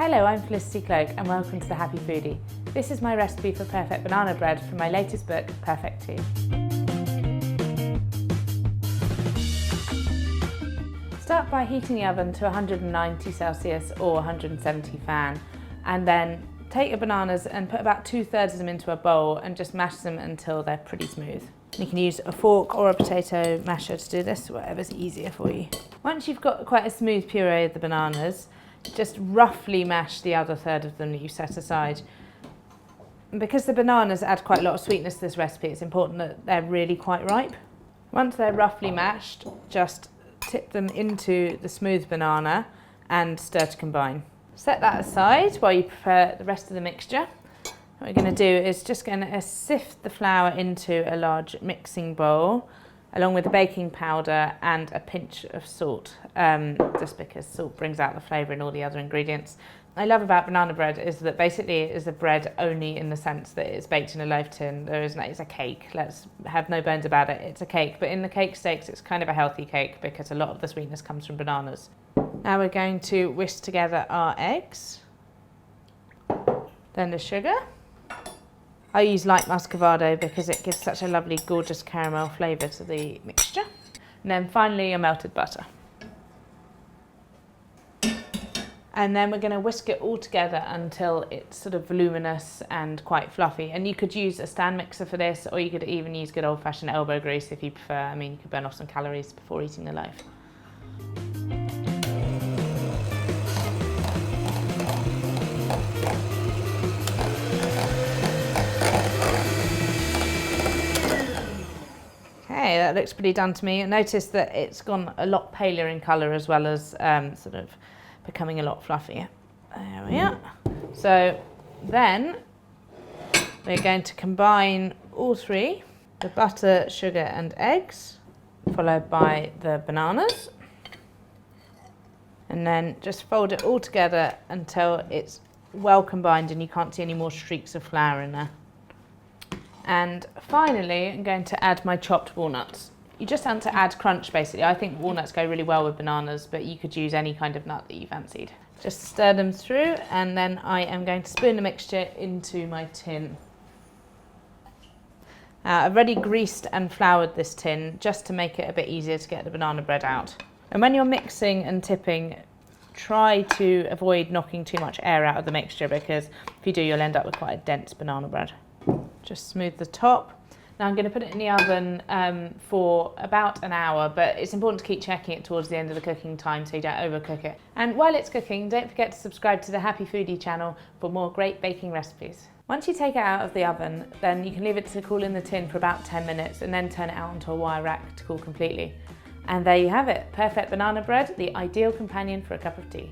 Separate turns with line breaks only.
Hello, I'm Felicity Cloake and welcome to the Happy Foodie. This is my recipe for perfect banana bread from my latest book, Perfect 2. Start by heating the oven to 190 Celsius or 170 fan, and then take your bananas and put about 2/3 of them into a bowl and just mash them until they're pretty smooth. You can use a fork or a potato masher to do this, whatever's easier for you. Once you've got quite a smooth puree of the bananas, just roughly mash the other third of them that you set aside. And because the bananas add quite a lot of sweetness to this recipe, it's important that they're really quite ripe. Once they're roughly mashed, just tip them into the smooth banana and stir to combine. Set that aside while you prepare the rest of the mixture. What we're going to do is just going to sift the flour into a large mixing bowl, along with the baking powder and a pinch of salt, just because salt brings out the flavour in all the other ingredients. What I love about banana bread is that basically it is a bread only in the sense that it's baked in a loaf tin. It's a cake, let's have no bones about it, it's a cake. But in the cake stakes it's kind of a healthy cake because a lot of the sweetness comes from bananas. Now we're going to whisk together our eggs, then the sugar. I use light muscovado because it gives such a lovely, gorgeous caramel flavour to the mixture. And then finally your melted butter. And then we're going to whisk it all together until it's sort of voluminous and quite fluffy. And you could use a stand mixer for this, or you could even use good old-fashioned elbow grease if you prefer. I mean, you could burn off some calories before eating the loaf. Okay, that looks pretty done to me. You'll notice that it's gone a lot paler in colour as well as sort of becoming a lot fluffier. There we are. So then we're going to combine all three, the butter, sugar and eggs, followed by the bananas. And then just fold it all together until it's well combined and you can't see any more streaks of flour in there. And finally, I'm going to add my chopped walnuts. You just want to add crunch basically. I think walnuts go really well with bananas, but you could use any kind of nut that you fancied. Just stir them through and then I am going to spoon the mixture into my tin. I've already greased and floured this tin just to make it a bit easier to get the banana bread out. And when you're mixing and tipping, try to avoid knocking too much air out of the mixture because if you do, you'll end up with quite a dense banana bread. Just smooth the top. Now I'm going to put it in the oven for about an hour, but it's important to keep checking it towards the end of the cooking time so you don't overcook it. And while it's cooking, don't forget to subscribe to the Happy Foodie channel for more great baking recipes. Once you take it out of the oven, then you can leave it to cool in the tin for about 10 minutes and then turn it out onto a wire rack to cool completely. And there you have it, perfect banana bread, the ideal companion for a cup of tea.